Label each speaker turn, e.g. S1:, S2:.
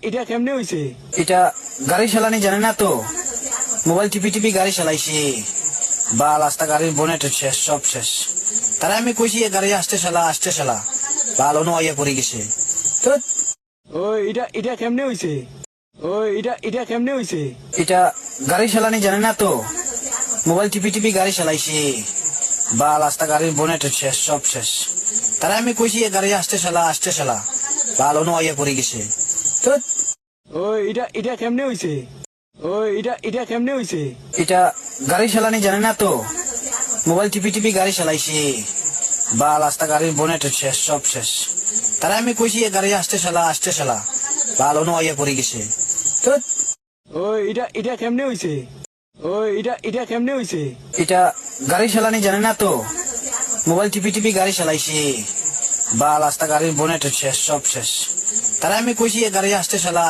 S1: এটা কেমনে হইছে?
S2: এটা গাড়ি চালানি জানে না তো, মোবাইল টিপি টিপি গাড়ি চালাইছি, বা রাস্তা গাড়ির বনেট শেষ, সব শেষ। তারা আমি কইছি এ গাড়ি আসতে চালা ভালো নয় পড়ে গেছে। তো
S1: এটা কেমনে হইছে? এটা কেমনে হইছে?
S2: এটা গাড়ি চালানি জানে না তো, মোবাইল টিপি টিপি গাড়ি চালাইছি, বা রাস্তা গাড়ির বনেট শেষ, সব শেষ। তারা আমি কইছি এ গাড়ি আসতে চালা ভালো নয় পড়ে গেছে। তো
S1: এটা কেমনে হইছে? এটা কেমনে হইছে?
S2: এটা গাড়ি চালানি জানে না তো, মোবাইল টিপি টিপি গাড়ি চালাইছি, বা রাস্তা গাড়ির বনেট শেষ, সব শেষ। তারা আমি কইছি এ গাড়ি আসতে চালা ভালো নয় পড়ে গেছে। তো
S1: এটা কেমনে হইছে? এটা কেমনে হইছে?
S2: এটা গাড়ি চালানি জানে না তো, মোবাইল টিপি টিপি গাড়ি চালাইছি, বা রাস্তা গাড়ির বনেট শেষ, সব শেষ। তারা আমি কইছি এ গাড়ি আসতে চালা